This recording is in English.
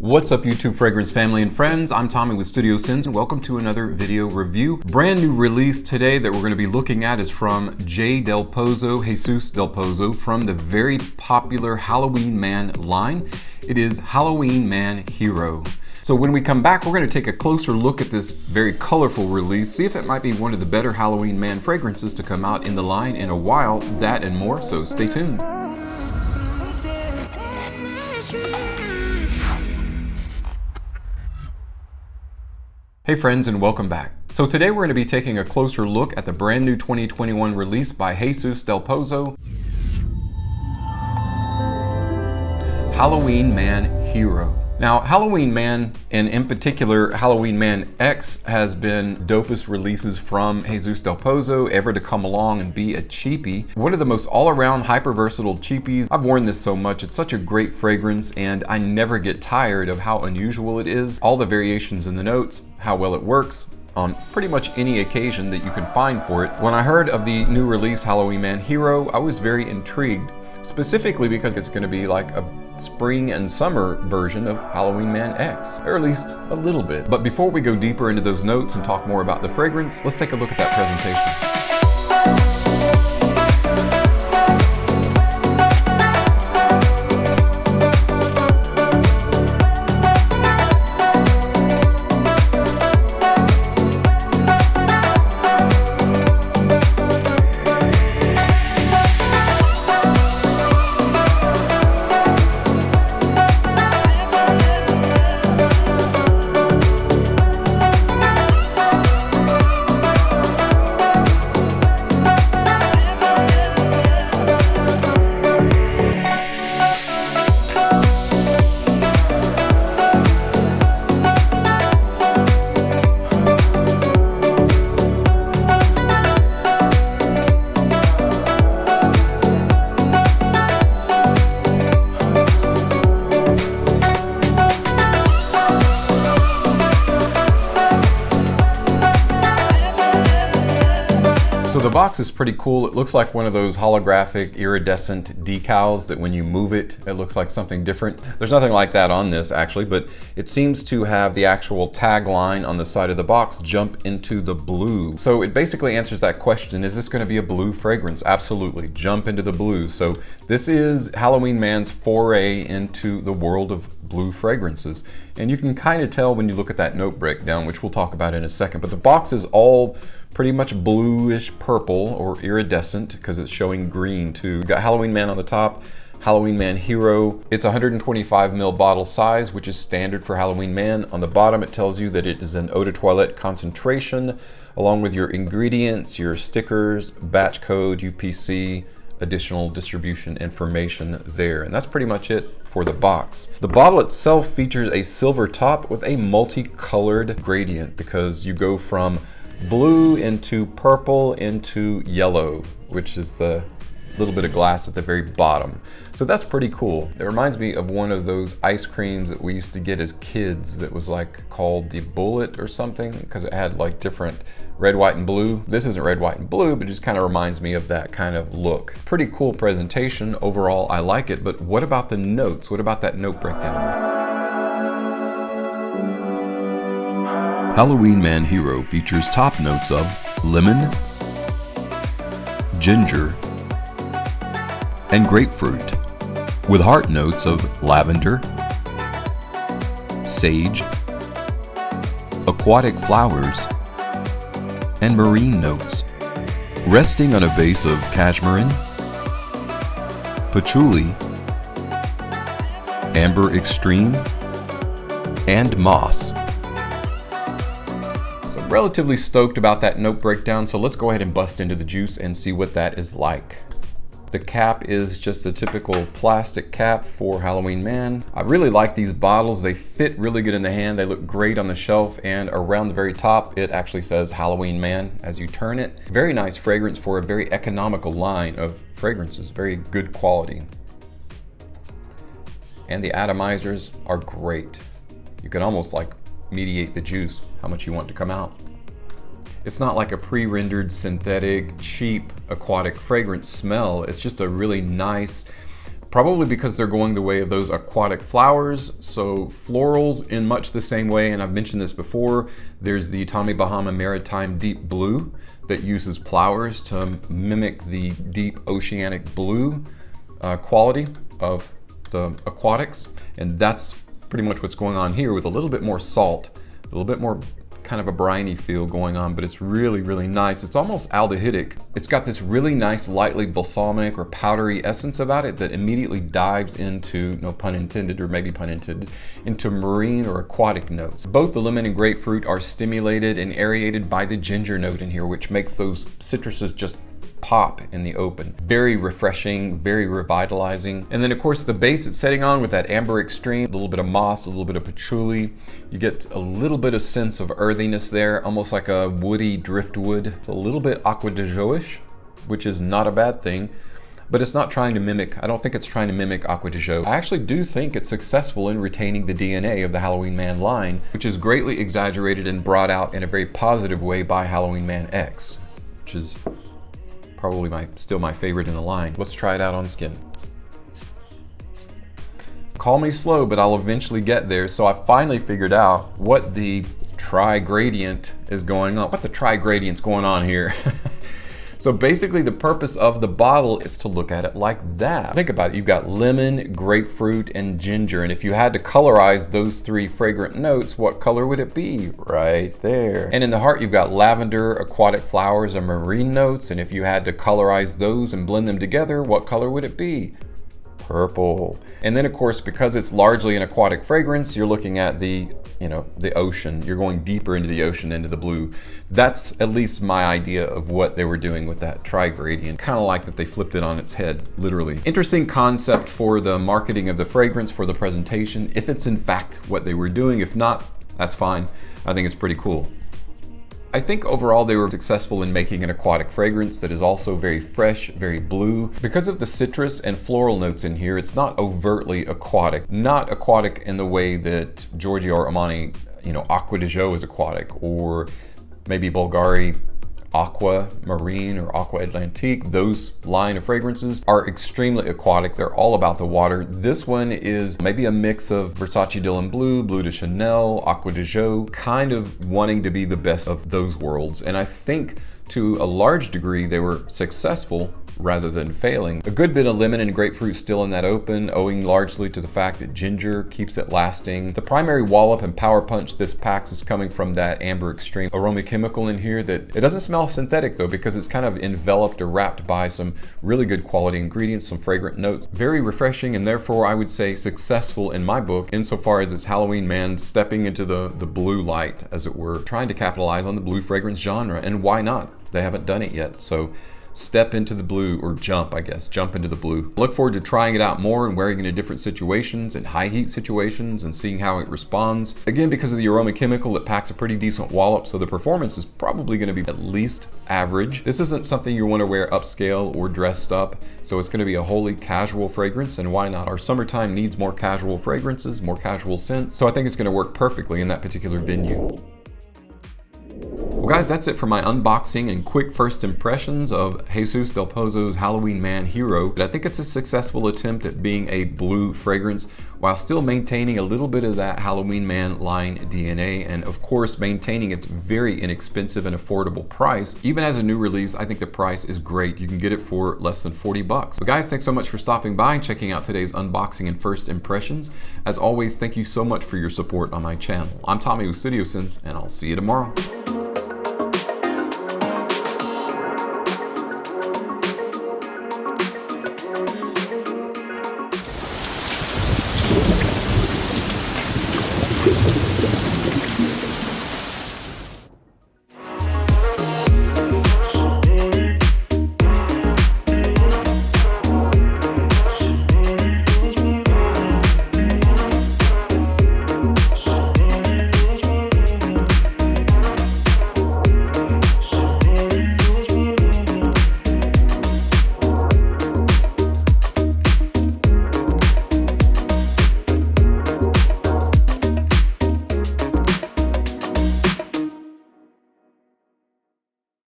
What's up YouTube fragrance family and friends? I'm Tommy with Studio Sins and welcome to another video review. Brand new release today that we're going to be looking at is from Jesus Del Pozo from the very popular Halloween Man line. It is Halloween Man Hero. So when we come back, we're going to take a closer look at this very colorful release, see if it might be one of the better Halloween Man fragrances to come out in the line in a while, that and more, so stay tuned. Hey friends and welcome back. So today we're going to be taking a closer look at the brand new 2021 release by Jesus Del Pozo, Halloween Man Hero. Now Halloween Man, and in particular Halloween Man X, has been dopest releases from Jesus Del Pozo ever to come along and be a cheapie. One of the most all-around hyper-versatile cheapies. I've worn this so much, it's such a great fragrance and I never get tired of how unusual it is. All the variations in the notes, how well it works on pretty much any occasion that you can find for it. When I heard of the new release Halloween Man Hero, I was very intrigued, specifically because it's going to be like a spring and summer version of Halloween Man X, or at least a little bit. But before we go deeper into those notes and talk more about the fragrance, let's take a look at that presentation. So the box is pretty cool. It looks like one of those holographic iridescent decals that when you move it, it looks like something different. There's nothing like that on this actually, but it seems to have the actual tagline on the side of the box, jump into the blue. So it basically answers that question, is this gonna be a blue fragrance? Absolutely, jump into the blue. So this is Halloween Man's foray into the world of blue fragrances. And you can kind of tell when you look at that note breakdown, which we'll talk about in a second, but the box is all pretty much bluish purple or iridescent because it's showing green too. You've got Halloween Man on the top, Halloween Man Hero. It's 125 ml bottle size, which is standard for Halloween Man. On the bottom, it tells you that it is an eau de toilette concentration, along with your ingredients, your stickers, batch code, UPC, additional distribution information there. And that's pretty much it for the box. The bottle itself features a silver top with a multicolored gradient because you go from blue into purple into yellow, which is the little bit of glass at the very bottom. So that's pretty cool. It reminds me of one of those ice creams that we used to get as kids that was like called the Bullet or something, because it had like different red, white, and blue. This isn't red, white, and blue, but just kind of reminds me of that kind of look. Pretty cool presentation. Overall, I like it, but what about the notes? What about that note breakdown? Halloween Man Hero features top notes of lemon, ginger, and grapefruit, with heart notes of lavender, sage, aquatic flowers, and marine notes, resting on a base of cashmere, patchouli, amber extreme, and moss. Relatively stoked about that note breakdown, so let's go ahead and bust into the juice and see what that is like. The cap is just the typical plastic cap for Halloween Man. I really like these bottles. They fit really good in the hand. They look great on the shelf, and around the very top it actually says Halloween Man as you turn it. Very nice fragrance for a very economical line of fragrances. Very good quality. And the atomizers are great. You can almost like mediate the juice, how much you want to come out. It's not like a pre-rendered synthetic cheap aquatic fragrance smell. It's just a really nice probably because they're going the way of those aquatic flowers. So florals in much the same way, and I've mentioned this before, there's the Tommy Bahama Maritime Deep Blue that uses flowers to mimic the deep oceanic blue quality of the aquatics. And that's pretty much what's going on here, with a little bit more salt, a little bit more kind of a briny feel going on, but it's really, really nice. It's almost aldehydic. It's got this really nice, lightly balsamic or powdery essence about it that immediately dives into, no pun intended, or maybe pun intended, into marine or aquatic notes. Both the lemon and grapefruit are stimulated and aerated by the ginger note in here, which makes those citruses just pop in the open. Very refreshing, very revitalizing. And then of course the base it's setting on with that amber extreme, a little bit of moss, a little bit of patchouli. You get a little bit of sense of earthiness there, almost like a woody driftwood. It's a little bit Aqua de Jo-ish, which is not a bad thing, but it's not trying to mimic, I don't think it's trying to mimic Aqua de Jo. I actually do think it's successful in retaining the DNA of the Halloween Man line, which is greatly exaggerated and brought out in a very positive way by Halloween Man X, which is probably still my favorite in the line. Let's try it out on skin. Call me slow, but I'll eventually get there. So I finally figured out what the tri-gradient is going on. What the tri-gradient's going on here. So basically the purpose of the bottle is to look at it like that. Think about it, you've got lemon, grapefruit, and ginger. And if you had to colorize those three fragrant notes, what color would it be? Right there. And in the heart, you've got lavender, aquatic flowers, and marine notes. And if you had to colorize those and blend them together, what color would it be? Purple. And then of course, because it's largely an aquatic fragrance, you're looking at the ocean. You're going deeper into the ocean, into the blue. That's at least my idea of what they were doing with that tri-gradient. Kind of like that they flipped it on its head, literally. Interesting concept for the marketing of the fragrance, for the presentation, if it's in fact what they were doing. If not, that's fine. I think it's pretty cool. I think overall they were successful in making an aquatic fragrance that is also very fresh, very blue. Because of the citrus and floral notes in here, it's not overtly aquatic. Not aquatic in the way that Giorgio Armani, Aqua de Jo is aquatic, or maybe Bulgari Aqua Marine or Aqua Atlantique. Those line of fragrances are extremely aquatic. They're all about the water. This one is maybe a mix of Versace Dylan Blue, Bleu de Chanel, Aqua de Jo, kind of wanting to be the best of those worlds. And I think to a large degree they were successful rather than failing. A good bit of lemon and grapefruit still in that open, owing largely to the fact that ginger keeps it lasting. The primary wallop and power punch this packs is coming from that amber extreme aroma chemical in here that it doesn't smell synthetic though, because it's kind of enveloped or wrapped by some really good quality ingredients, some fragrant notes. Very refreshing, and therefore I would say successful in my book insofar as it's Halloween Man stepping into the blue light, as it were, trying to capitalize on the blue fragrance genre. And why not? They haven't done it yet. So step into the blue, or jump into the blue. Look forward to trying it out more and wearing it in different situations, in high heat situations, and seeing how it responds. Again, because of the aroma chemical, it packs a pretty decent wallop, so the performance is probably going to be at least average. This isn't something you want to wear upscale or dressed up, so it's going to be a wholly casual fragrance, and why not? Our summertime needs more casual fragrances, more casual scents, so I think it's going to work perfectly in that particular venue. Well guys, that's it for my unboxing and quick first impressions of Jesus del Pozo's Halloween Man Hero. But I think it's a successful attempt at being a blue fragrance while still maintaining a little bit of that Halloween Man line DNA, and of course maintaining its very inexpensive and affordable price. Even as a new release, I think the price is great. You can get it for less than 40 bucks. So guys, thanks so much for stopping by and checking out today's unboxing and first impressions. As always, thank you so much for your support on my channel. I'm Tommy with Studio Sense, and I'll see you tomorrow.